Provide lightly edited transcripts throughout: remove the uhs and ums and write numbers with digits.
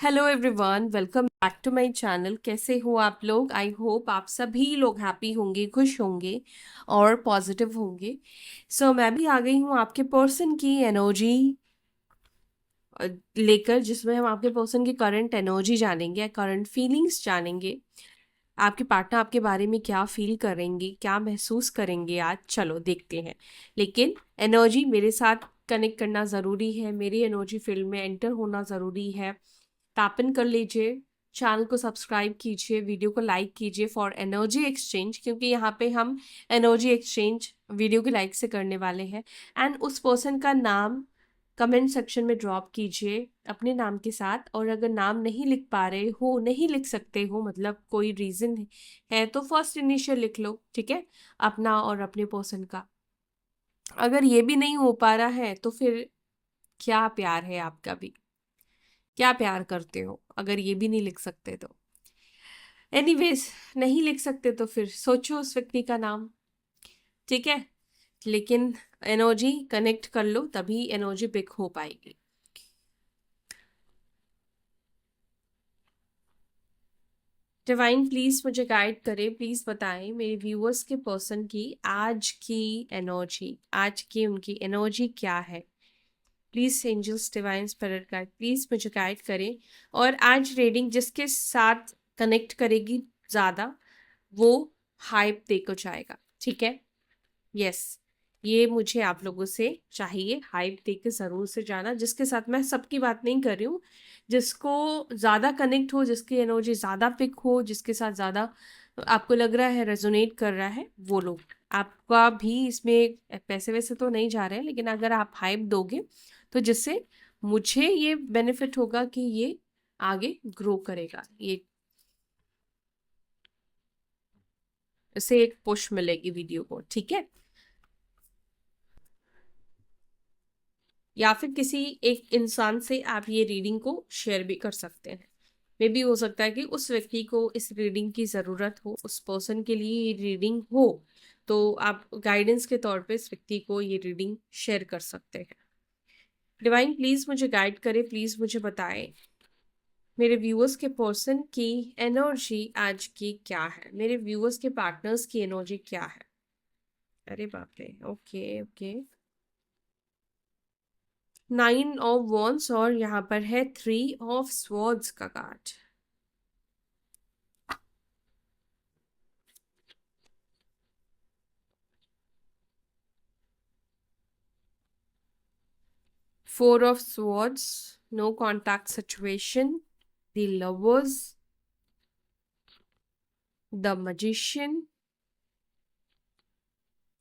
Hello everyone, welcome back to my channel. कैसे हो आप लोग? आई होप आप सभी लोग हैप्पी होंगे, खुश होंगे और पॉजिटिव होंगे। मैं भी आ गई हूँ आपके पर्सन की एनर्जी लेकर, जिसमें हम आपके पर्सन की करंट एनर्जी जानेंगे, करंट फीलिंग्स जानेंगे। आपके पार्टनर आपके बारे में क्या फील करेंगे, क्या महसूस करेंगे, आज चलो देखते हैं। लेकिन एनर्जी मेरे साथ कनेक्ट करना ज़रूरी है, मेरी एनर्जी फील्ड में एंटर होना ज़रूरी है। टैप इन कर लीजिए, चैनल को सब्सक्राइब कीजिए, वीडियो को लाइक कीजिए फॉर एनर्जी एक्सचेंज, क्योंकि यहाँ पे हम एनर्जी एक्सचेंज वीडियो के लाइक से करने वाले हैं। एंड उस पर्सन का नाम कमेंट सेक्शन में ड्रॉप कीजिए अपने नाम के साथ। और अगर नाम नहीं लिख पा रहे हो, नहीं लिख सकते हो, मतलब कोई रीज़न है, तो फर्स्ट इनिशियल लिख लो, ठीक है, अपना और अपने पर्सन का। अगर ये भी नहीं हो पा रहा है तो फिर क्या प्यार है आपका भी? क्या प्यार करते हो अगर ये भी नहीं लिख सकते तो? एनीवेज, नहीं लिख सकते तो फिर सोचो उस व्यक्ति का नाम, ठीक है। लेकिन एनर्जी कनेक्ट कर लो, तभी एनर्जी पिक हो पाएगी। डिवाइन प्लीज मुझे गाइड करें, प्लीज बताएं मेरे व्यूअर्स के पर्सन की आज की एनर्जी, आज की उनकी एनर्जी क्या है। Please angels, divine spirit guide, please मुझे गाइड करें। और आज रीडिंग जिसके साथ कनेक्ट करेगी ज्यादा, वो हाइप देकर जाएगा, ठीक है। यस, ये मुझे आप लोगों से चाहिए, हाइप देकर जरूर से जाना। जिसके साथ, मैं सबकी बात नहीं कर रही हूँ, जिसको ज्यादा कनेक्ट हो, जिसकी एनर्जी ज्यादा पिक हो, जिसके साथ ज्यादा आपको लग रहा है रेजोनेट कर रहा है, वो लोग। आपका भी इसमें पैसे वैसे तो नहीं जा रहे हैं, लेकिन अगर आप हाइप दोगे तो जिससे मुझे ये बेनिफिट होगा कि ये आगे ग्रो करेगा, ये इससे एक पुश मिलेगी वीडियो को, ठीक है। या फिर किसी एक इंसान से आप ये रीडिंग को शेयर भी कर सकते हैं। मे भी हो सकता है कि उस व्यक्ति को इस रीडिंग की ज़रूरत हो, उस पर्सन के लिए ये रीडिंग हो, तो आप गाइडेंस के तौर पे इस व्यक्ति को ये रीडिंग शेयर कर सकते हैं। डिवाइन प्लीज मुझे गाइड करे, प्लीज मुझे बताएं मेरे व्यूअर्स के पर्सन की एनर्जी आज की क्या है, मेरे व्यूअर्स के पार्टनर्स की एनर्जी क्या है। अरे बाप रे, ओके ओके। 9 ऑफ वॉन्ड्स और यहाँ पर है 3 ऑफ स्वॉर्ड्स का card. Four of Swords, no contact situation, the Lovers, the Magician,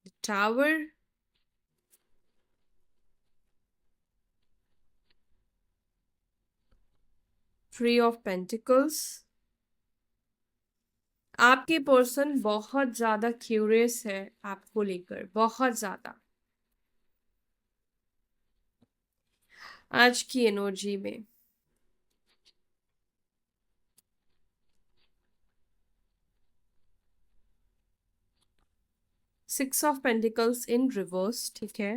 the Tower, Three of Pentacles। आपके पर्सन बहुत ज्यादा क्यूरियस है आपको लेकर, बहुत ज्यादा आज की एनर्जी में। Six of pentacles in reverse, ठीक है।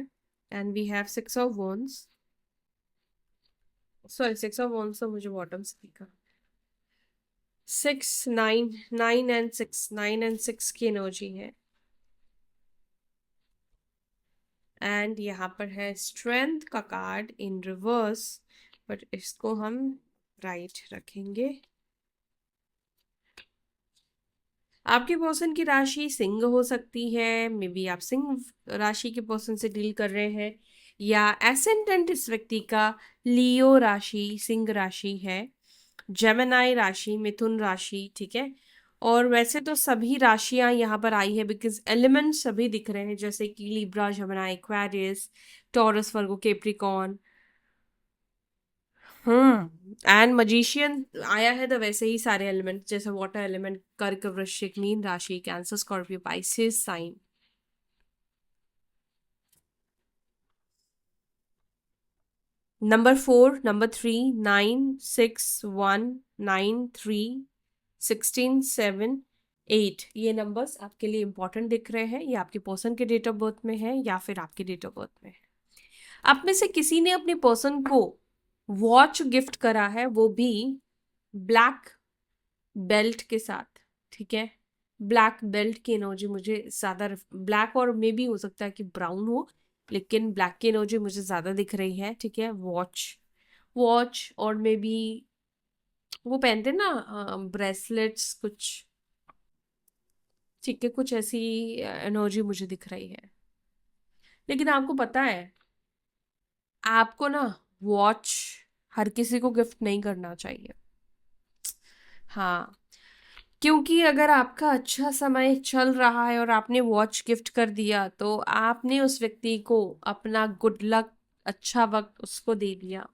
And we have six of wands, sorry six of wands तो मुझे बॉटम से दिखा। 6 9, 9 एंड 6, 9 एंड 6 की एनर्जी है। एंड यहाँ पर है स्ट्रेंथ का कार्ड इन रिवर्स, बट इसको हम राइट रखेंगे। आपके पर्सन की राशि सिंह हो सकती है, मे बी आप सिंह राशि के पर्सन से डील कर रहे हैं, या एसेंडेंट इस व्यक्ति का लियो राशि, सिंह राशि है, जेमिनाई राशि, मिथुन राशि, ठीक है। और वैसे तो सभी राशियां यहाँ पर आई है, बिकॉज एलिमेंट सभी दिख रहे हैं, जैसे कि Libra, Gemini, Aquarius, taurus, Virgo, Capricorn. And magician आया है, तो वैसे ही सारे एलिमेंट, जैसे वाटर एलिमेंट, कर्क, वृश्चिक, मीन राशि, Cancer, Scorpio, Pisces sign. Number 4, number 3, 9, 6, 1, 9, 3, 16, 7, 8, ये नंबर्स आपके लिए इंपॉर्टेंट दिख रहे हैं। ये आपके पर्सन के डेट ऑफ बर्थ में है या फिर आपके डेट ऑफ बर्थ में है। आप में से किसी ने अपने पर्सन को वॉच गिफ्ट करा है, वो भी ब्लैक बेल्ट के साथ, ठीक है। ब्लैक बेल्ट की एनर्जी मुझे ज्यादा, ब्लैक और मे भी हो सकता है कि ब्राउन हो, लेकिन ब्लैक की एनर्जी मुझे ज्यादा दिख रही है, ठीक है। वॉच, वॉच और मे बी वो पहनते हैं ना ब्रेसलेट्स कुछ, ठीक है, कुछ ऐसी एनर्जी मुझे दिख रही है। लेकिन आपको पता है, आपको ना वॉच हर किसी को गिफ्ट नहीं करना चाहिए। हाँ, क्योंकि अगर आपका अच्छा समय चल रहा है और आपने वॉच गिफ्ट कर दिया, तो आपने उस व्यक्ति को अपना गुड लक, अच्छा वक्त उसको दे दिया।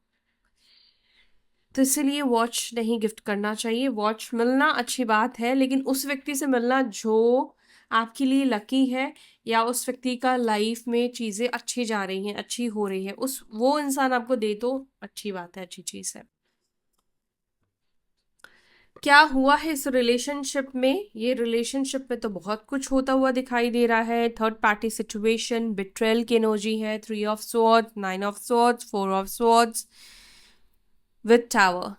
तो इसीलिए वॉच नहीं गिफ्ट करना चाहिए। वॉच मिलना अच्छी बात है, लेकिन उस व्यक्ति से मिलना जो आपके लिए लकी है, या उस व्यक्ति का लाइफ में चीजें अच्छी जा रही हैं, अच्छी हो रही है, उस वो इंसान आपको दे तो अच्छी बात है, अच्छी चीज है। क्या हुआ है इस रिलेशनशिप में? ये रिलेशनशिप में तो बहुत कुछ होता हुआ दिखाई दे रहा है। थर्ड पार्टी सिचुएशन, बिट्रेल की एनर्जी है, 3 of swords, 9 of swords, 4 of swords with tower.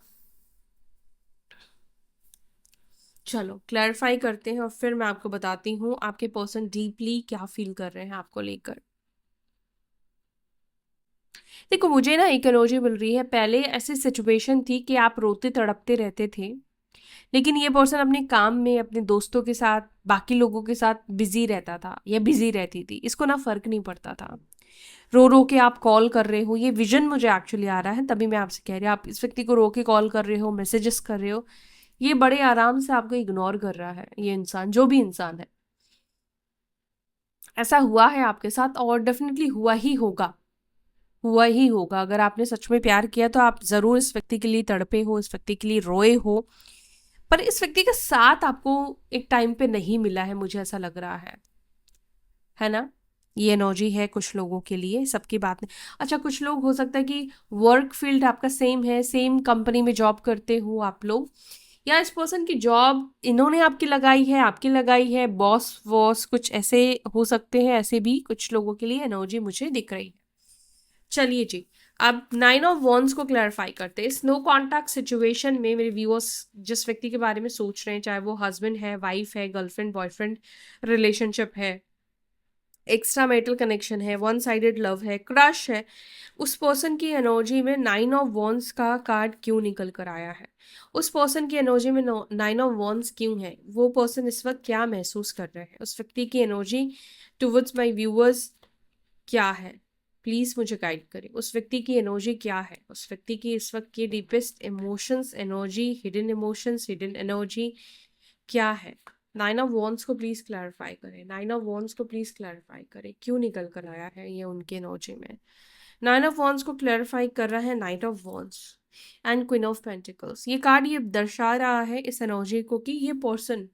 चलो क्लैरिफाई करते हैं और फिर मैं आपको बताती हूँ आपके पर्सन डीपली क्या फील कर रहे हैं आपको लेकर। देखो, मुझे ना एक एनर्जी मिल रही है, पहले ऐसी सिचुएशन थी कि आप रोते तड़पते रहते थे, लेकिन ये पर्सन अपने काम में, अपने दोस्तों के साथ, बाकी लोगों के साथ बिजी रहता था या बिजी रहती थी, इसको ना फर्क नहीं पड़ता था। रो रो के आप कॉल कर रहे हो, ये विजन मुझे एक्चुअली आ रहा है, तभी मैं आपसे कह रही हूँ, आप इस व्यक्ति को रो के कॉल कर रहे हो, मैसेजेस कर रहे हो, ये बड़े आराम से आपको इग्नोर कर रहा है, ये इंसान, जो भी इंसान है। ऐसा हुआ है आपके साथ और डेफिनेटली हुआ ही होगा, हुआ ही होगा। अगर आपने सच में प्यार किया तो आप जरूर इस व्यक्ति के लिए तड़पे हो, इस व्यक्ति के लिए रोए हो, पर इस व्यक्ति का साथ आपको एक टाइम पे नहीं मिला है, मुझे ऐसा लग रहा है ना। ये एनर्जी है कुछ लोगों के लिए, सबकी बात नहीं। अच्छा, कुछ लोग हो सकता है कि वर्क फील्ड आपका सेम है, सेम कंपनी में जॉब करते हो आप लोग, या इस पर्सन की जॉब इन्होंने आपकी लगाई है, आपकी लगाई है, बॉस वॉस कुछ ऐसे हो सकते हैं, ऐसे भी कुछ लोगों के लिए एनर्जी मुझे दिख रही है। चलिए जी, अब 9 ऑफ वॉन्ड्स को क्लैरिफाई करते हैं। इस नो कॉन्टैक्ट सिचुएशन में मेरे व्यूअर्स जिस व्यक्ति के बारे में सोच रहे हैं, चाहे वो हस्बैंड है, वाइफ है, गर्लफ्रेंड बॉयफ्रेंड रिलेशनशिप है, एक्स्ट्रा मैरिटल कनेक्शन है, वन साइडेड लव है, क्रश है, उस पर्सन की एनर्जी में 9 ऑफ वॉन्ड्स का कार्ड क्यों निकल कर आया है? उस पर्सन की एनर्जी में 9 ऑफ वॉन्ड्स क्यों है? वो पर्सन इस वक्त क्या महसूस कर रहे हैं? उस व्यक्ति की एनर्जी टुवर्ड्स माय व्यूअर्स क्या है? प्लीज मुझे गाइड करें। उस व्यक्ति की एनर्जी क्या है? उस व्यक्ति की इस वक्त की deepest emotions, energy, hidden emotions, hidden energy क्या है? 9 ऑफ वॉन्ड्स को प्लीज क्लैरिफाई करें। 9 ऑफ वॉन्ड्स को प्लीज क्लैरिफाई करें, क्यों निकल कर आया है ये उनके एनर्जी में? 9 ऑफ वॉन्ड्स को क्लैरिफाई कर रहा है night of wands and queen of pentacles. ये कार्ड ये दर्शा रहा है इस एनर्जी को कि ये पर्सन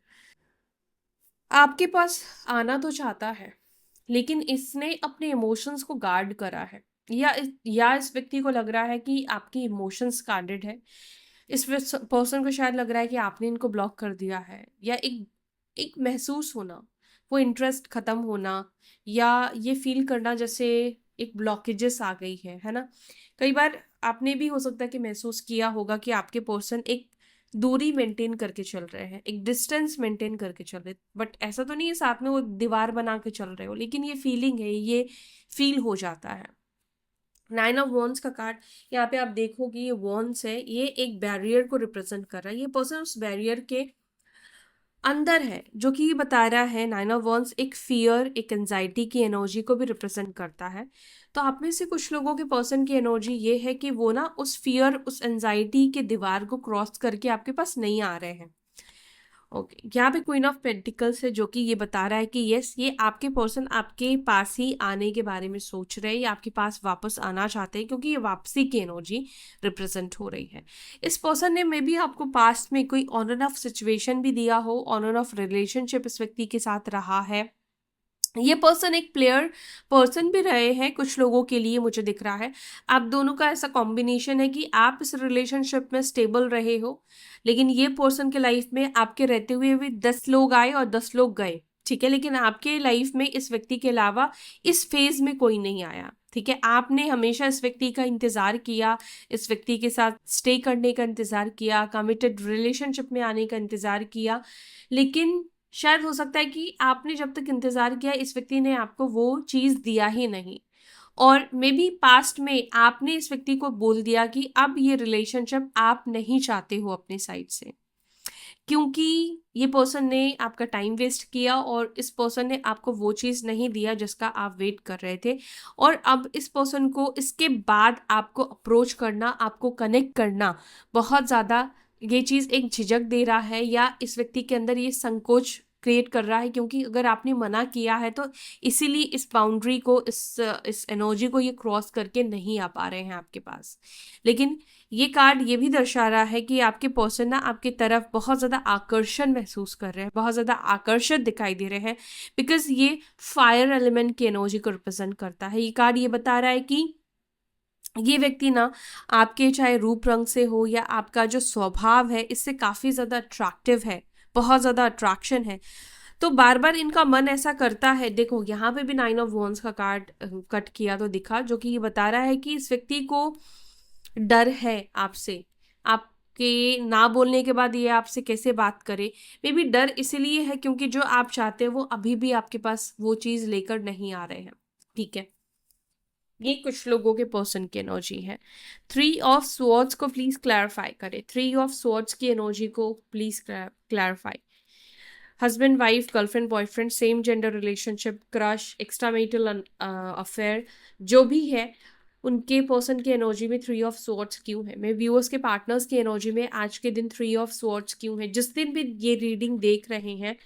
आपके पास आना तो चाहता है, लेकिन इसने अपने इमोशंस को गार्ड करा है, या इस व्यक्ति को लग रहा है कि आपकी इमोशंस गार्डेड है। इस पर्सन को शायद लग रहा है कि आपने इनको ब्लॉक कर दिया है, या एक एक महसूस होना, वो इंटरेस्ट खत्म होना, या ये फील करना जैसे एक ब्लॉकेजेस आ गई है ना। कई बार आपने भी हो सकता है कि महसूस किया होगा कि आपके पर्सन एक दूरी मेंटेन करके चल रहे हैं, एक डिस्टेंस मेंटेन करके चल रहे, बट ऐसा तो नहीं है साथ में वो एक दीवार बना के चल रहे हो, लेकिन ये फीलिंग है, ये फील हो जाता है। 9 ऑफ वॉन्ड्स का कार्ड यहाँ पे आप देखोगे, ये वॉन्ड्स है, ये एक बैरियर को रिप्रेजेंट कर रहा है। ये पर्सन उस बैरियर के अंदर है, जो कि ये बता रहा है, 9 ऑफ वॉन्ड्स एक फियर, एक एंजाइटी की एनर्जी को भी रिप्रेजेंट करता है। तो आप में से कुछ लोगों के पर्सन की एनर्जी ये है कि वो ना उस फियर, उस एंजाइटी के दीवार को क्रॉस करके आपके पास नहीं आ रहे हैं। ओके, यहाँ पे क्वीन ऑफ पेंटिकल्स है, जो कि ये बता रहा है कि यस, ये आपके पर्सन आपके पास ही आने के बारे में सोच रहे हैं, या आपके पास वापस आना चाहते हैं, क्योंकि ये वापसी की एनर्जी रिप्रेजेंट हो रही है। इस पर्सन ने मे बी आपको पास्ट में कोई ऑन एंड ऑफ सिचुएशन भी दिया हो, ऑन एंड ऑफ रिलेशनशिप इस व्यक्ति के साथ रहा है। ये पर्सन एक प्लेयर पर्सन भी रहे हैं कुछ लोगों के लिए, मुझे दिख रहा है। आप दोनों का ऐसा कॉम्बिनेशन है कि आप इस रिलेशनशिप में स्टेबल रहे हो, लेकिन ये पर्सन के लाइफ में आपके रहते हुए भी 10 लोग आए और 10 लोग गए, ठीक है, लेकिन आपके लाइफ में इस व्यक्ति के अलावा इस फेज में कोई नहीं आया। ठीक है, आपने हमेशा इस व्यक्ति का इंतजार किया, इस व्यक्ति के साथ स्टे करने का इंतजार किया, कमिटेड रिलेशनशिप में आने का इंतजार किया, लेकिन शायद हो सकता है कि आपने जब तक इंतजार किया इस व्यक्ति ने आपको वो चीज दिया ही नहीं, और मे बी पास्ट में आपने इस व्यक्ति को बोल दिया कि अब ये रिलेशनशिप आप नहीं चाहते हो अपने साइड से, क्योंकि ये पर्सन ने आपका टाइम वेस्ट किया और इस पर्सन ने आपको वो चीज़ नहीं दिया जिसका आप वेट कर रहे थे। और अब इस पर्सन को इसके बाद आपको अप्रोच करना, आपको कनेक्ट करना बहुत ज़्यादा, ये चीज़ एक झिझक दे रहा है या इस व्यक्ति के अंदर ये संकोच क्रिएट कर रहा है, क्योंकि अगर आपने मना किया है तो इसीलिए इस बाउंड्री को, इस एनर्जी को ये क्रॉस करके नहीं आ पा रहे हैं आपके पास। लेकिन ये कार्ड ये भी दर्शा रहा है कि आपके पर्सन ना आपकी तरफ बहुत ज़्यादा आकर्षण महसूस कर रहे हैं, बहुत ज़्यादा आकर्षित दिखाई दे रहे हैं, बिकॉज ये फायर एलिमेंट की एनर्जी को रिप्रेजेंट करता है। ये कार्ड ये बता रहा है कि ये व्यक्ति ना आपके चाहे रूप रंग से हो या आपका जो स्वभाव है इससे काफ़ी ज़्यादा अट्रैक्टिव है, बहुत ज़्यादा अट्रैक्शन है। तो बार बार इनका मन ऐसा करता है। देखो यहाँ पे भी 9 ऑफ वॉन्ड्स का कार्ड कट किया तो दिखा, जो कि ये बता रहा है कि इस व्यक्ति को डर है आपसे, आपके ना बोलने के बाद ये आपसे कैसे बात करे। मे बी डर इसलिए है क्योंकि जो आप चाहते हैं वो अभी भी आपके पास वो चीज़ लेकर नहीं आ रहे हैं। ठीक है, ये कुछ लोगों के पर्सन की एनर्जी है। 3 ऑफ स्वॉर्ड्स को प्लीज क्लैरिफाई करें, 3 ऑफ स्वॉर्ड्स की एनर्जी को please clarify. Husband wife, girlfriend boyfriend, same gender relationship, crush, extramarital affair, जो भी है उनके पर्सन की एनर्जी में 3 ऑफ स्वॉर्ड्स क्यों है। मैं व्यूअर्स के पार्टनर्स की एनर्जी में आज के दिन 3 ऑफ स्वॉर्ड्स क्यों है। जिस दिन भी ये रीडिंग देख रहे हैं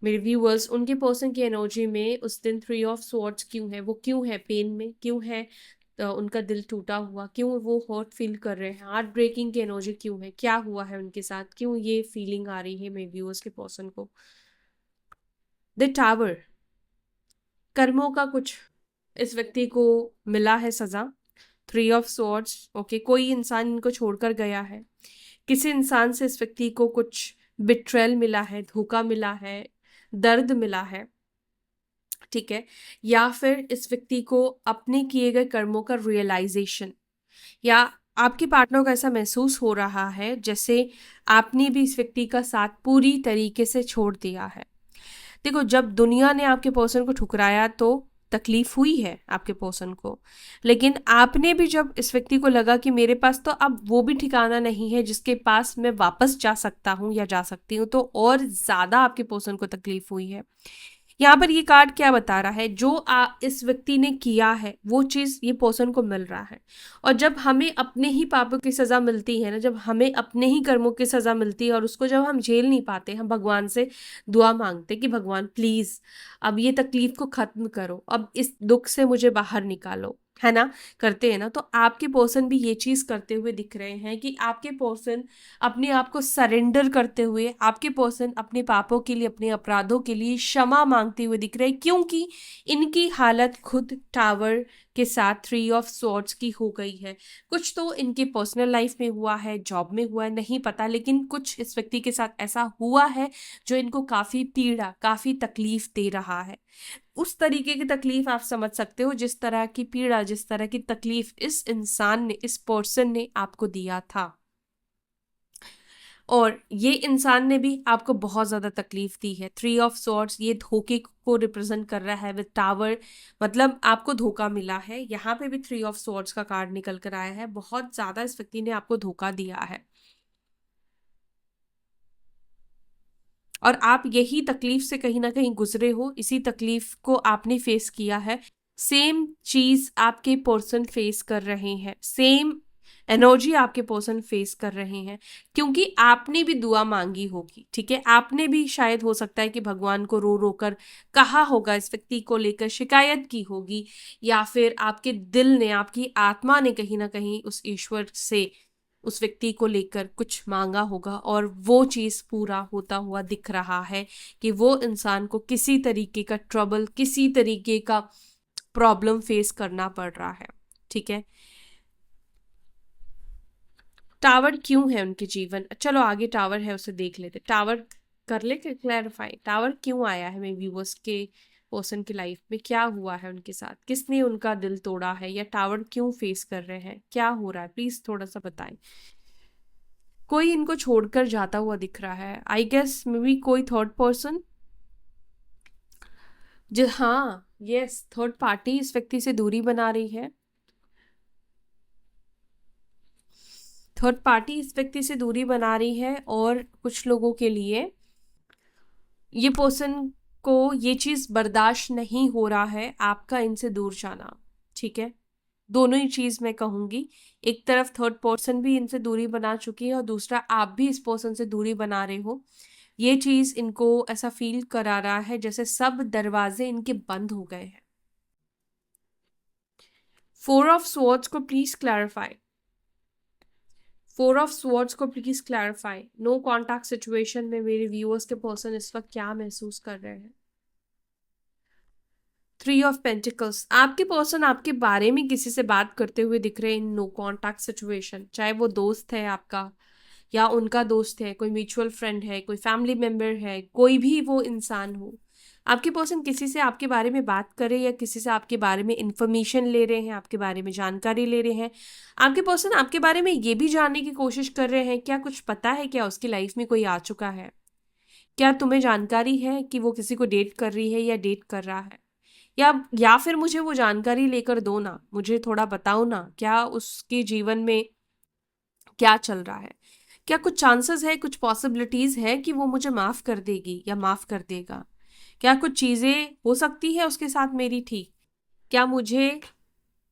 मेरे व्यूअर्स, उनके पर्सन की एनर्जी में उस दिन 3 ऑफ स्वॉर्ड्स क्यों है, वो क्यों है पेन में, क्यों है उनका दिल टूटा हुआ, क्यों वो हर्ट फील कर रहे हैं, हार्ट ब्रेकिंग की एनर्जी क्यों है, क्या हुआ है उनके साथ, क्यों ये फीलिंग आ रही है मेरे व्यूअर्स के पर्सन को। द टावर, कर्मों का कुछ इस व्यक्ति को मिला है सजा। 3 ऑफ स्वॉर्ड्स, ओके, कोई इंसान इनको छोड़कर गया है, किसी इंसान से इस व्यक्ति को कुछ बिट्रेल मिला है, धोखा मिला है, दर्द मिला है। ठीक है, या फिर इस व्यक्ति को अपने किए गए कर्मों का रियलाइजेशन, या आपके पार्टनर को ऐसा महसूस हो रहा है जैसे आपने भी इस व्यक्ति का साथ पूरी तरीके से छोड़ दिया है। देखो, जब दुनिया ने आपके पर्सन को ठुकराया तो तकलीफ हुई है आपके पर्सन को, लेकिन आपने भी जब इस व्यक्ति को लगा कि मेरे पास तो अब वो भी ठिकाना नहीं है जिसके पास मैं वापस जा सकता हूँ या जा सकती हूँ, तो और ज़्यादा आपके पर्सन को तकलीफ हुई है। यहाँ पर ये कार्ड क्या बता रहा है, जो इस व्यक्ति ने किया है वो चीज़ ये पर्सन को मिल रहा है। और जब हमें अपने ही पापों की सज़ा मिलती है ना, जब हमें अपने ही कर्मों की सज़ा मिलती है और उसको जब हम झेल नहीं पाते, हम भगवान से दुआ मांगते कि भगवान प्लीज़ अब ये तकलीफ को ख़त्म करो, अब इस दुख से मुझे बाहर निकालो, है ना, करते हैं ना। तो आपके पर्सन भी ये चीज़ करते हुए दिख रहे हैं कि आपके पर्सन अपने आप को सरेंडर करते हुए, आपके पर्सन अपने पापों के लिए, अपने अपराधों के लिए क्षमा मांगते हुए दिख रहे हैं, क्योंकि इनकी हालत खुद टावर के साथ 3 ऑफ स्वॉर्ड्स की हो गई है। कुछ तो इनके पर्सनल लाइफ में हुआ है, जॉब में हुआ है, नहीं पता, लेकिन कुछ इस व्यक्ति के साथ ऐसा हुआ है जो इनको काफ़ी पीड़ा, काफ़ी तकलीफ दे रहा है। उस तरीके की तकलीफ आप समझ सकते हो जिस तरह की पीड़ा, जिस तरह की तकलीफ इस इंसान ने, इस पर्सन ने आपको दिया था। और ये इंसान ने भी आपको बहुत ज़्यादा तकलीफ दी है। 3 ऑफ स्वॉर्ड्स ये धोखे को रिप्रेजेंट कर रहा है विद टावर, मतलब आपको धोखा मिला है। यहाँ पे भी 3 ऑफ स्वॉर्ड्स का कार्ड निकल कर आया है, बहुत ज़्यादा इस व्यक्ति ने आपको धोखा दिया है और आप यही तकलीफ से कहीं ना कहीं गुजरे हो, इसी तकलीफ को आपने फेस किया है। सेम चीज आपके पर्सन फेस कर रहे हैं, सेम एनर्जी आपके पर्सन फेस कर रहे हैं, क्योंकि आपने भी दुआ मांगी होगी। ठीक है, आपने भी शायद हो सकता है कि भगवान को रो रो कर कहा होगा, इस व्यक्ति को लेकर शिकायत की होगी, या फिर आपके दिल ने, आपकी आत्मा ने कहीं ना कहीं उस ईश्वर से उस व्यक्ति को लेकर कुछ मांगा होगा, और वो चीज़ पूरा होता हुआ दिख रहा है कि वो इंसान को किसी तरीके का ट्रबल, किसी तरीके का प्रॉब्लम फेस करना पड़ रहा है। ठीक है, टावर क्यों है उनके जीवन, चलो आगे टावर है उसे देख लेते। टावर कर ले क्लैरिफाई, टावर क्यों आया है मेरे व्यूअर्स के पर्सन की लाइफ में क्या हुआ है उनके साथ, किसने उनका दिल तोड़ा है या टावर क्यों फेस कर रहे हैं, क्या हो रहा है, प्लीज थोड़ा सा बताएं। कोई इनको छोड़कर जाता हुआ दिख रहा है, आई गेस मे बी कोई थर्ड पर्सन। जो हाँ, यस, थर्ड पार्टी इस व्यक्ति से दूरी बना रही है। थर्ड पार्टी इस व्यक्ति से दूरी बना रही है और कुछ लोगों के लिए ये पर्सन को ये चीज बर्दाश्त नहीं हो रहा है आपका इनसे दूर जाना। ठीक है, दोनों ही चीज मैं कहूंगी। एक तरफ थर्ड पर्सन भी इनसे दूरी बना चुकी है और दूसरा आप भी इस पर्सन से दूरी बना रहे हो। ये चीज इनको ऐसा फील करा रहा है जैसे सब दरवाजे इनके बंद हो गए हैं। फोर ऑफ स्वॉर्ड्स को please clarify. Four of swords को please clarify. No contact situation में मेरे व्यूअर्स के पर्सन इस वक्त क्या महसूस कर रहे हैं। थ्री ऑफ पेंटिकल्स, आपके पर्सन आपके बारे में किसी से बात करते हुए दिख रहे हैं इन नो कॉन्टैक्ट सिचुएशन, चाहे वो दोस्त है आपका या उनका दोस्त है, कोई म्यूचुअल फ्रेंड है, कोई फैमिली मेंबर है, कोई भी वो इंसान हो। आपके पर्सन किसी से आपके बारे में बात करे या किसी से आपके बारे में इंफॉर्मेशन ले रहे हैं, आपके बारे में जानकारी ले रहे हैं। आपके पर्सन आपके बारे में ये भी जानने की कोशिश कर रहे हैं क्या कुछ पता है क्या उसकी लाइफ में कोई आ चुका है, क्या तुम्हें जानकारी है कि वो किसी को डेट कर रही है या डेट कर रहा है, या फिर मुझे वो जानकारी लेकर दो ना, मुझे थोड़ा बताओ ना क्या उसके जीवन में क्या चल रहा है। क्या कुछ चांसेस है, कुछ पॉसिबिलिटीज है कि वो मुझे माफ कर देगी या माफ कर देगा। क्या कुछ चीजें हो सकती है उसके साथ मेरी ठीक, क्या मुझे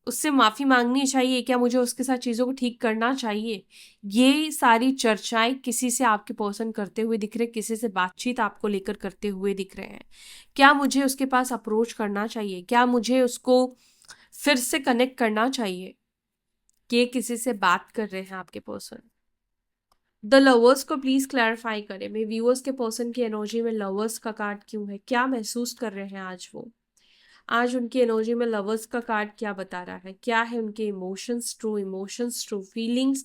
उससे माफी मांगनी चाहिए, क्या मुझे उसके साथ चीजों को ठीक करना चाहिए। ये सारी चर्चाएं किसी से आपके पर्सन करते हुए दिख रहे, किसी से बातचीत आपको लेकर करते हुए दिख रहे हैं। क्या मुझे उसके पास अप्रोच करना चाहिए, क्या मुझे उसको फिर से कनेक्ट करना चाहिए, कि किसी से बात कर रहे हैं आपके पर्सन। द लवर्स को प्लीज क्लैरिफाई करें। मेरे व्यूअर्स के पर्सन की एनर्जी में लवर्स का कार्ड क्यों है, क्या महसूस कर रहे हैं आज वो, आज उनकी एनर्जी में लवर्स का कार्ड क्या बता रहा है, क्या है उनके emotions, true feelings,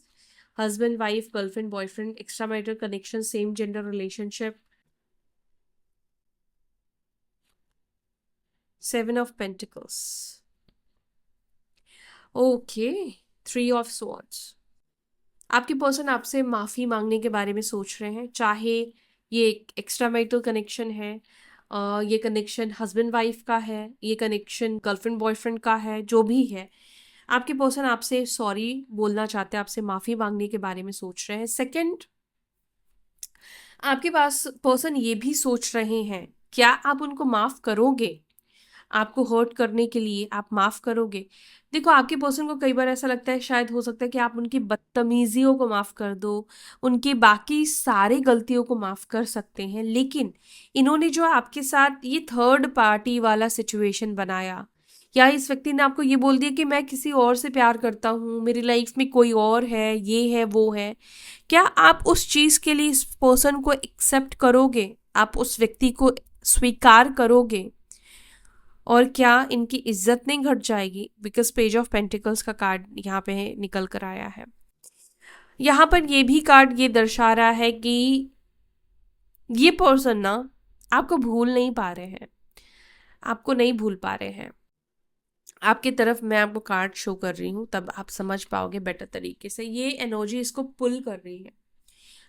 husband wife, girlfriend boyfriend, extra marital connection, same gender relationship. Seven of pentacles, okay, three of swords. आपके पर्सन आपसे माफी मांगने के बारे में सोच रहे हैं, चाहे ये एक्स्ट्रा मैरिटल कनेक्शन है, ये कनेक्शन हस्बैंड वाइफ का है, ये कनेक्शन गर्लफ्रेंड बॉयफ्रेंड का है, जो भी है। आपके पर्सन आपसे सॉरी बोलना चाहते हैं, आपसे माफी मांगने के बारे में सोच रहे हैं। सेकंड, आपके पास पर्सन ये भी सोच रहे हैं क्या आप उनको माफ करोगे, आपको हर्ट करने के लिए आप माफ करोगे। देखो, आपके पर्सन को कई बार ऐसा लगता है, शायद हो सकता है कि आप उनकी बदतमीजियों को माफ कर दो, उनकी बाकी सारी गलतियों को माफ कर सकते हैं, लेकिन इन्होंने जो आपके साथ ये थर्ड पार्टी वाला सिचुएशन बनाया, या इस व्यक्ति ने आपको ये बोल दिया कि मैं किसी और से प्यार करता हूँ, मेरी लाइफ में कोई और है, ये है वो है, क्या आप उस चीज के लिए इस पर्सन को एक्सेप्ट करोगे, आप उस व्यक्ति को स्वीकार करोगे, और क्या इनकी इज्जत नहीं घट जाएगी। बिकॉज पेज ऑफ पेंटिकल्स का कार्ड यहाँ पे निकल कर आया है। यहाँ पर ये भी कार्ड ये दर्शा रहा है कि ये पर्सन ना आपको भूल नहीं पा रहे हैं, आपको नहीं भूल पा रहे हैं। आपकी तरफ मैं आपको कार्ड शो कर रही हूँ, तब आप समझ पाओगे बेटर तरीके से। ये एनर्जी इसको पुल कर रही है,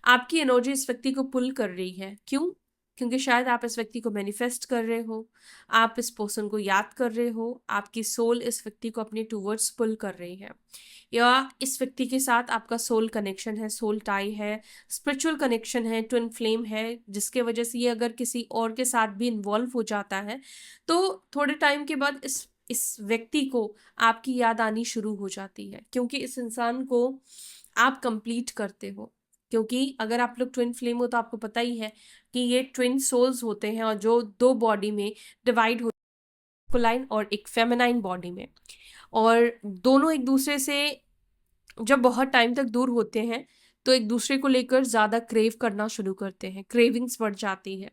आपकी एनर्जी इस व्यक्ति को पुल कर रही है। क्यों? क्योंकि शायद आप इस व्यक्ति को मैनिफेस्ट कर रहे हो, आप इस पर्सन को याद कर रहे हो, आपकी सोल इस व्यक्ति को अपने टूवर्ड्स पुल कर रही है, या इस व्यक्ति के साथ आपका सोल कनेक्शन है, सोल टाई है, स्पिरिचुअल कनेक्शन है, ट्विन फ्लेम है, जिसके वजह से ये अगर किसी और के साथ भी इन्वॉल्व हो जाता है तो थोड़े टाइम के बाद इस व्यक्ति को आपकी याद आनी शुरू हो जाती है, क्योंकि इस इंसान को आप कंप्लीट करते हो। क्योंकि अगर आप लोग ट्विन फ्लेम हो तो आपको पता ही है कि ये ट्विन सोल्स होते हैं, और जो दो बॉडी में डिवाइड हो, masculine और एक फेमिनाइन बॉडी में, और दोनों एक दूसरे से जब बहुत टाइम तक दूर होते हैं तो एक दूसरे को लेकर ज्यादा क्रेव करना शुरू करते हैं, क्रेविंग्स बढ़ जाती है।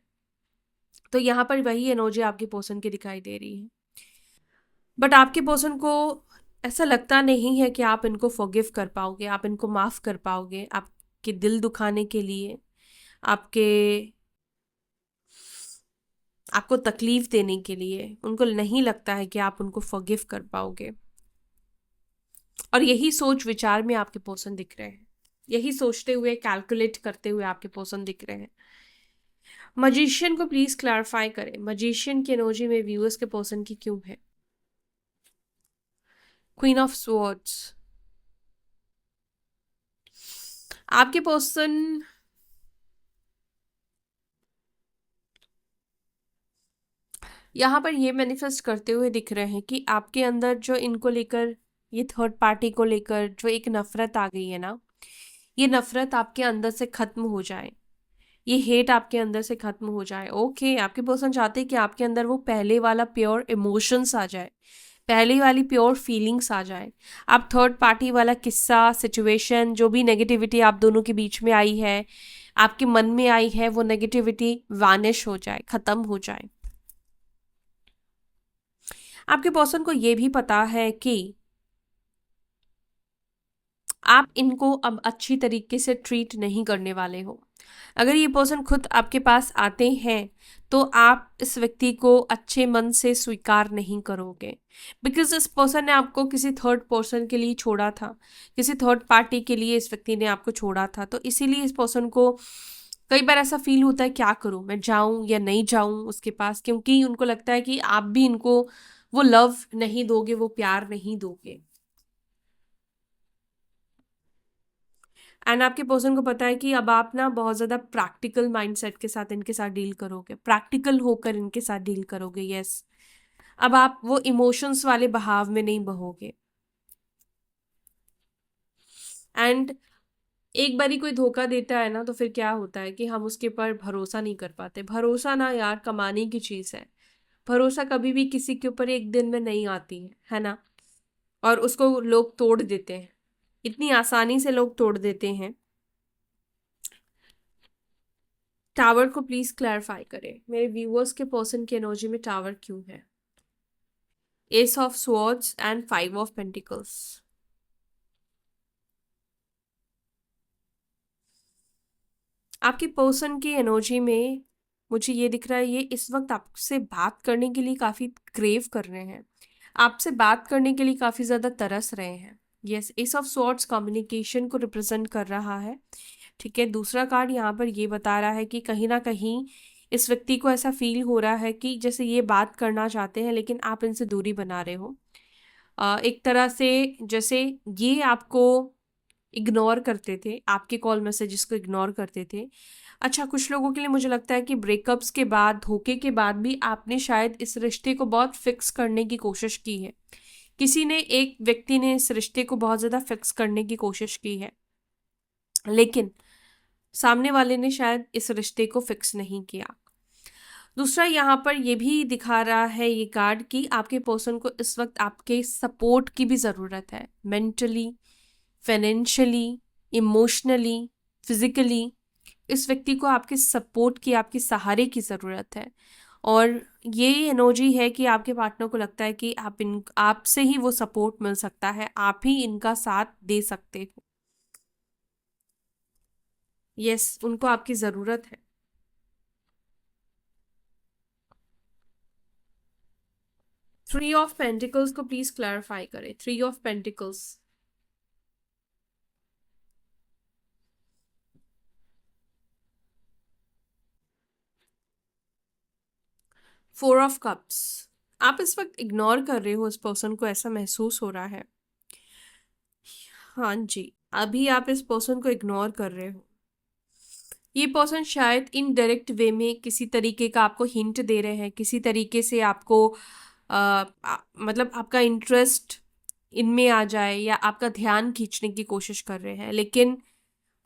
तो यहाँ पर वही एनर्जी आपके पर्सन की दिखाई दे रही है। बट आपके पर्सन को ऐसा लगता नहीं है कि आप इनको फॉरगिव कर पाओगे, आप इनको माफ कर पाओगे, आपके दिल दुखाने के लिए, आपके आपको तकलीफ देने के लिए। उनको नहीं लगता है कि आप उनको फॉरगिव कर पाओगे, और यही सोच विचार में आपके पर्सन दिख रहे हैं, यही सोचते हुए कैलकुलेट करते हुए आपके पर्सन दिख रहे हैं। मजिशियन को प्लीज क्लैरिफाई करें, मजिशियन की एनर्जी में व्यूअर्स के पर्सन की क्यों है? क्वीन ऑफ स्वॉर्ड्स, आपके पर्सन यहाँ पर ये मैनिफेस्ट करते हुए दिख रहे हैं कि आपके अंदर जो इनको लेकर, ये थर्ड पार्टी को लेकर जो एक नफरत आ गई है ना, ये नफरत आपके अंदर से खत्म हो जाए, ये हेट आपके अंदर से खत्म हो जाए। ओके, आपके पर्सन चाहते हैं कि आपके अंदर वो पहले वाला प्योर इमोशंस आ जाए, पहले वाली प्योर फीलिंग्स आ जाए। आप थर्ड पार्टी वाला किस्सा, सिचुएशन, जो भी नेगेटिविटी आप दोनों के बीच में आई है, आपके मन में आई है, वो नेगेटिविटी वानिश हो जाए, खत्म हो जाए। आपके पर्सन को ये भी पता है कि आप इनको अब अच्छी तरीके से ट्रीट नहीं करने वाले हो। अगर ये पर्सन खुद आपके पास आते हैं तो आप इस व्यक्ति को अच्छे मन से स्वीकार नहीं करोगे, बिकॉज इस पर्सन ने आपको किसी थर्ड पर्सन के लिए छोड़ा था, किसी थर्ड पार्टी के लिए इस व्यक्ति ने आपको छोड़ा था। तो इसीलिए इस पर्सन को कई बार ऐसा फील होता है, क्या करूं, मैं जाऊं या नहीं जाऊं उसके पास, क्योंकि उनको लगता है कि आप भी इनको वो लव नहीं दोगे, वो प्यार नहीं दोगे। एंड आपके पर्सन को पता है कि अब आप ना बहुत ज़्यादा प्रैक्टिकल माइंडसेट के साथ इनके साथ डील करोगे, प्रैक्टिकल होकर इनके साथ डील करोगे। यस, अब आप वो इमोशंस वाले बहाव में नहीं बहोगे। एंड एक बारी कोई धोखा देता है ना, तो फिर क्या होता है कि हम उसके ऊपर भरोसा नहीं कर पाते। भरोसा ना यार कमाने की चीज़ है, भरोसा कभी भी किसी के ऊपर एक दिन में नहीं आती है ना। और उसको लोग तोड़ देते हैं, इतनी आसानी से लोग तोड़ देते हैं। टावर को प्लीज क्लैरिफाई करें, मेरे व्यूअर्स के पर्सन की एनर्जी में टावर क्यों है? S of swords and five of pentacles. आपकी पर्सन की एनर्जी में मुझे ये दिख रहा है, ये इस वक्त आपसे बात करने के लिए काफी क्रेव कर रहे हैं, आपसे बात करने के लिए काफी ज्यादा तरस रहे हैं। Yes, S of swords communication को रिप्रेजेंट कर रहा है। ठीक है, दूसरा कार्ड यहाँ पर ये बता रहा है कि कहीं ना कहीं इस व्यक्ति को ऐसा फील हो रहा है कि जैसे ये बात करना चाहते हैं लेकिन आप इनसे दूरी बना रहे हो। एक तरह से जैसे ये आपको इग्नोर करते थे, आपके कॉल मैसेजेस को इग्नोर करते थे। अच्छा, कुछ लोगों के लिए मुझे लगता है कि ब्रेकअप्स के बाद, धोखे के बाद भी आपने शायद इस रिश्ते को बहुत फिक्स करने की कोशिश की है। किसी ने, एक व्यक्ति ने इस रिश्ते को बहुत ज़्यादा फिक्स करने की कोशिश की है, लेकिन सामने वाले ने शायद इस रिश्ते को फिक्स नहीं किया। दूसरा यहाँ पर ये भी दिखा रहा है ये कार्ड कि आपके पर्सन को इस वक्त आपके सपोर्ट की भी ज़रूरत है, मेंटली, फाइनेंशियली, इमोशनली, फिजिकली। इस व्यक्ति को आपके सपोर्ट की, आपके सहारे की ज़रूरत है। और ये एनर्जी है कि आपके पार्टनर को लगता है कि आपसे ही वो सपोर्ट मिल सकता है, आप ही इनका साथ दे सकते हो। यस, उनको आपकी ज़रूरत है। थ्री ऑफ पेंटिकल्स को प्लीज क्लैरिफाई करें, three of pentacles. Four of cups, आप इस वक्त इग्नोर कर रहे हो इस पर्सन को, ऐसा महसूस हो रहा है। हाँ जी, अभी आप इस पर्सन को इग्नोर कर रहे हो। ये पर्सन शायद इनडायरेक्ट वे में किसी तरीके का आपको हिंट दे रहे हैं, किसी तरीके से आपको मतलब आपका इंटरेस्ट इनमें आ जाए या आपका ध्यान खींचने की कोशिश कर रहे हैं। लेकिन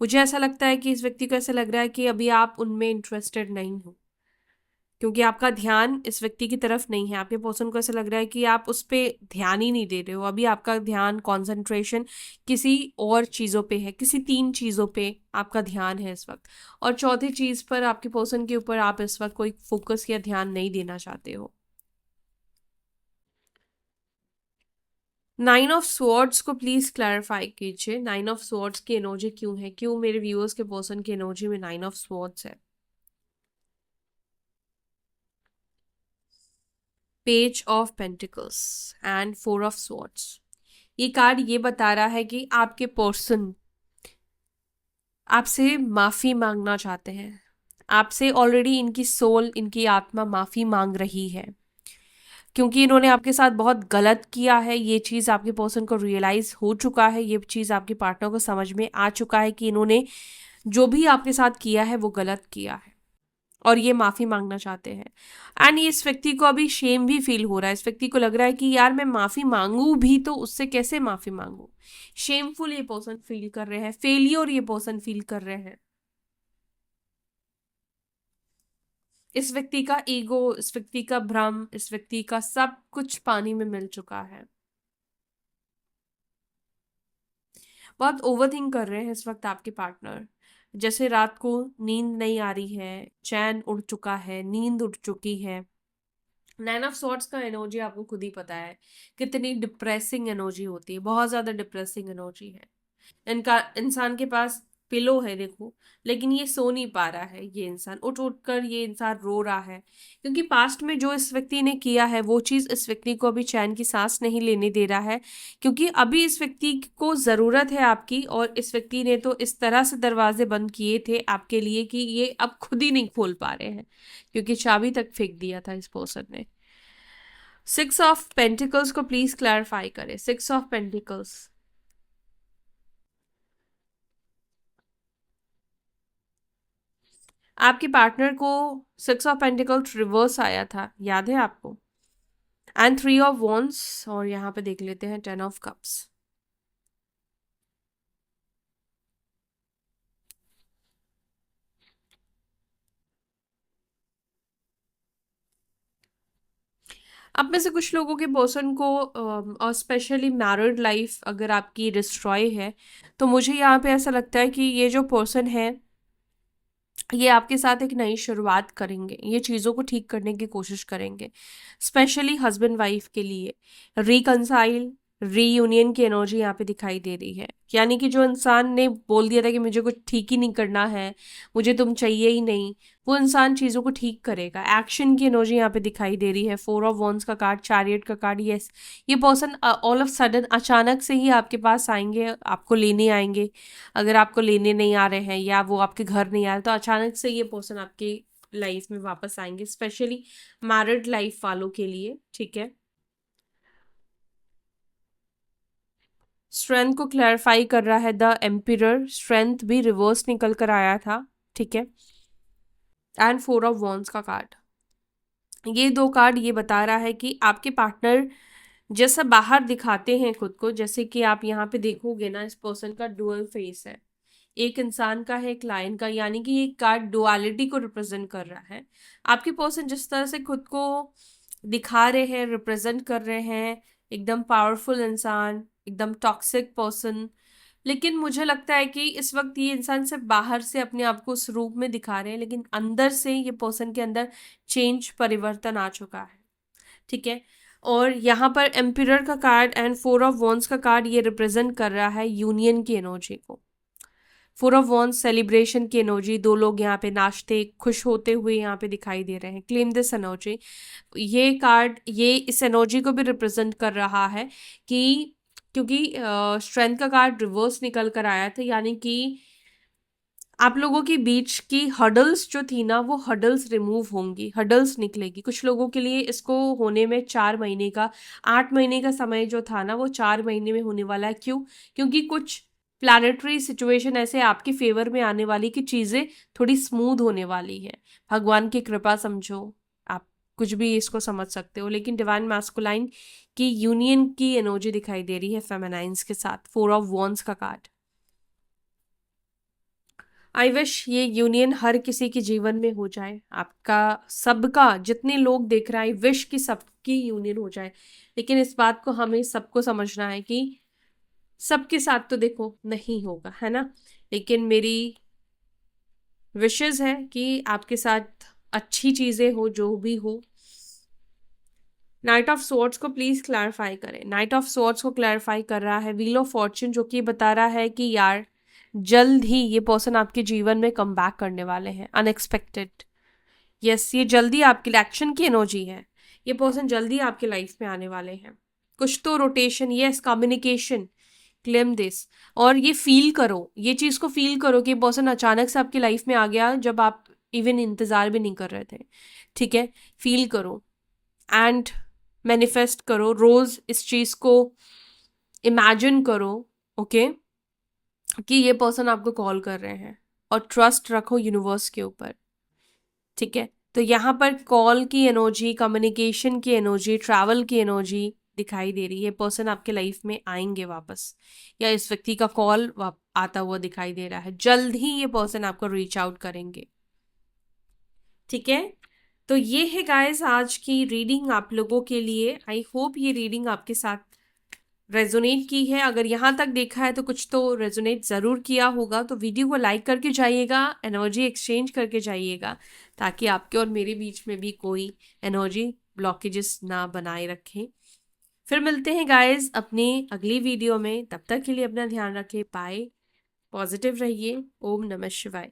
मुझे ऐसा लगता है कि इस व्यक्ति को ऐसा लग रहा है कि अभी आप उनमें इंटरेस्टेड नहीं हो, क्योंकि आपका ध्यान इस व्यक्ति की तरफ नहीं है। आपके पर्सन को ऐसा लग रहा है कि आप उस पर ध्यान ही नहीं दे रहे हो, अभी आपका ध्यान, कंसंट्रेशन किसी और चीज़ों पे है, किसी तीन चीज़ों पे आपका ध्यान है इस वक्त, और चौथी चीज़ पर, आपके पर्सन के ऊपर आप इस वक्त कोई फोकस या ध्यान नहीं देना चाहते हो। नाइन ऑफ स्वॉर्ड्स को प्लीज क्लैरिफाई कीजिए, नाइन ऑफ स्वॉर्ड्स की एनर्जी क्यों है, क्यों मेरे व्यूअर्स के पर्सन की एनर्जी में नाइन ऑफ स्वॉर्ड्स है? Page of pentacles and four of swords. ये कार्ड ये बता रहा है कि आपके पर्सन आपसे माफी मांगना चाहते हैं। आपसे ऑलरेडी इनकी सोल, इनकी आत्मा माफी मांग रही है, क्योंकि इन्होंने आपके साथ बहुत गलत किया है। ये चीज़ आपके पर्सन को रियलाइज हो चुका है, ये चीज़ आपके पार्टनर को समझ में आ चुका है कि इन्होंने जो भी आपके साथ किया है वो गलत किया है, और ये माफी मांगना चाहते हैं। एंड ये इस व्यक्ति को अभी शेम भी फील हो रहा है। इस व्यक्ति को लग रहा है कि यार मैं माफी मांगू भी तो उससे कैसे माफी मांगू। शेमफुल ये पर्सन फील कर रहे हैं, फेलियर ये पर्सन फील कर रहे हैं। इस व्यक्ति का ईगो, इस व्यक्ति का भ्रम, इस व्यक्ति का सब कुछ पानी में मिल चुका है। बहुत ओवरथिंक कर रहे हैं इस वक्त आपके पार्टनर। जैसे रात को नींद नहीं आ रही है, चैन उड़ चुका है, नींद उड़ चुकी है। नाइन ऑफ सॉर्ड्स का एनर्जी आपको खुद ही पता है कितनी डिप्रेसिंग एनर्जी होती है, बहुत ज्यादा डिप्रेसिंग एनर्जी है। इनका इंसान के पास पिलो है देखो, लेकिन ये सो नहीं पा रहा है। ये इंसान उठ उठ कर ये इंसान रो रहा है, क्योंकि पास्ट में जो इस व्यक्ति ने किया है वो चीज इस व्यक्ति को अभी चैन की सांस नहीं लेने दे रहा है। क्योंकि अभी इस व्यक्ति को जरूरत है आपकी, और इस व्यक्ति ने तो इस तरह से दरवाजे बंद किए थे आपके लिए कि ये अब खुद ही नहीं खोल पा रहे हैं, क्योंकि चाबी तक फेंक दिया था इस पर्सन ने। सिक्स ऑफ पेंटिकल्स को प्लीज क्लैरिफाई करें। सिक्स ऑफ पेंटिकल्स, आपके पार्टनर को सिक्स ऑफ पेंटिकल्स रिवर्स आया था, याद है आपको? एंड थ्री ऑफ वॉन्ड्स, और यहाँ पे देख लेते हैं टेन ऑफ कप्स। आप में से कुछ लोगों के पर्सन को और स्पेशली मैरिड लाइफ अगर आपकी डिस्ट्रॉय है, तो मुझे यहाँ पे ऐसा लगता है कि ये जो पर्सन है ये आपके साथ एक नई शुरुआत करेंगे, ये चीज़ों को ठीक करने की कोशिश करेंगे। स्पेशली हस्बैंड वाइफ के लिए रिकंसाइल, रीयूनियन की एनर्जी यहाँ पे दिखाई दे रही है। यानी कि जो इंसान ने बोल दिया था कि मुझे कुछ ठीक ही नहीं करना है, मुझे तुम चाहिए ही नहीं, वो इंसान चीज़ों को ठीक करेगा। एक्शन की एनर्जी यहाँ पे दिखाई दे रही है। फोर ऑफ वॉन्ड्स का कार्ड, चैरियट का कार्ड। यस, ये पर्सन ऑल ऑफ सडन अचानक से ही आपके पास आएंगे, आपको लेने आएंगे। अगर आपको लेने नहीं आ रहे हैं या वो आपके घर नहीं आ रहे, तो अचानक से ये पर्सन आपकी लाइफ में वापस आएंगे, स्पेशली मैरिड लाइफ वालों के लिए। ठीक है, स्ट्रेंथ को क्लैरिफाई कर रहा है द एम्पिरर। स्ट्रेंथ भी रिवर्स निकल कर आया था। ठीक है, एंड फोर ऑफ वॉन्ड्स का कार्ड। ये दो कार्ड ये बता रहा है कि आपके पार्टनर जैसा बाहर दिखाते हैं खुद को, जैसे कि आप यहाँ पे देखोगे ना, इस पर्सन का डुअल फेस है, एक इंसान का है, एक लायन का। यानी कि ये कार्ड डुअलिटी को रिप्रेजेंट कर रहा है। आपके पर्सन जिस तरह से खुद को दिखा रहे हैं, रिप्रेजेंट कर रहे हैं, एकदम पावरफुल इंसान, एकदम टॉक्सिक पर्सन, लेकिन मुझे लगता है कि इस वक्त ये इंसान सिर्फ बाहर से अपने आप को उस रूप में दिखा रहे हैं, लेकिन अंदर से ये पर्सन के अंदर चेंज, परिवर्तन आ चुका है। ठीक है, और यहाँ पर एम्पिरर का card and four of wands का कार्ड ये रिप्रेजेंट कर रहा है यूनियन की एनर्जी को। फोर ऑफ वॉन्ड्स सेलिब्रेशन की एनर्जी, दो लोग यहाँ पे नाचते खुश होते हुए यहाँ पे दिखाई दे रहे हैं। Claim this energy. ये कार्ड ये इस एनर्जी को भी रिप्रेजेंट कर रहा है कि क्योंकि स्ट्रेंथ का कार्ड रिवर्स निकल कर आया था, यानी कि आप लोगों के बीच की हडल्स जो थी ना, वो हडल्स रिमूव होंगी, हडल्स निकलेगी। कुछ लोगों के लिए इसको होने में 4 महीने का, 8 महीने का समय जो था ना, वो 4 महीने में होने वाला है। क्यों? क्योंकि कुछ प्लैनेटरी सिचुएशन ऐसे आपके फेवर में आने वाली कि चीज़ें थोड़ी स्मूथ होने वाली है। भगवान की कृपा समझो, आप कुछ भी इसको समझ सकते हो, लेकिन डिवाइन मैस्कुलाइन की यूनियन की एनर्जी दिखाई दे रही है फेमिनाइन्स के साथ। फोर ऑफ वॉन्ड्स का कार्ड। आई विश ये यूनियन हर किसी के जीवन में हो जाए, आपका सबका, जितने लोग देख रहे हैं, आई विश कि सबकी यूनियन हो जाए। लेकिन इस बात को हमें सबको समझना है कि सबके साथ तो देखो नहीं होगा, है ना। लेकिन मेरी विशेस है कि आपके साथ अच्छी चीजें हो, जो भी हो। नाइट ऑफ सोर्ड्स को प्लीज क्लैरिफाई करें। नाइट ऑफ सोर्ड्स को क्लैरिफाई कर रहा है व्हील ऑफ फॉर्च्यून, जो कि बता रहा है कि यार जल्द ही ये पर्सन आपके जीवन में कम बैक करने वाले हैं, अनएक्सपेक्टेड। यस, ये जल्दी आपके लिए एक्शन की एनर्जी है। ये पर्सन जल्दी आपके लाइफ में आने वाले हैं। कुछ तो rotation, yes, communication, claim this. और ये फील करो, ये चीज़ को फील करो कि पर्सन अचानक से आपकी लाइफ में आ गया जब आप इवन इंतज़ार भी नहीं कर रहे थे। ठीक है, फील करो एंड मैनिफेस्ट करो, रोज़ इस चीज़ को इमेजिन करो, ओके, कि ये पर्सन आपको कॉल कर रहे हैं, और ट्रस्ट रखो यूनिवर्स के ऊपर। ठीक है, तो यहाँ पर कॉल की एनर्जी, कम्युनिकेशन की एनर्जी, ट्रैवल की एनर्जी दिखाई दे रही है। पर्सन आपके लाइफ में आएंगे वापस, या इस व्यक्ति का कॉल आता हुआ दिखाई दे रहा है। जल्द ही ये पर्सन आपको रीच आउट करेंगे। ठीक है, तो ये है गाइस आज की रीडिंग आप लोगों के लिए। आई होप ये रीडिंग आपके साथ रेजोनेट की है। अगर यहाँ तक देखा है तो कुछ तो रेजोनेट ज़रूर किया होगा। तो वीडियो को लाइक करके जाइएगा, एनर्जी एक्सचेंज करके जाइएगा, ताकि आपके और मेरे बीच में भी कोई एनर्जी ब्लॉकेजेस ना बनाए रखें। फिर मिलते हैं गाइस अपनी अगली वीडियो में। तब तक के लिए अपना ध्यान रखें। बाय, पॉजिटिव रहिए। ओम नमः शिवाय।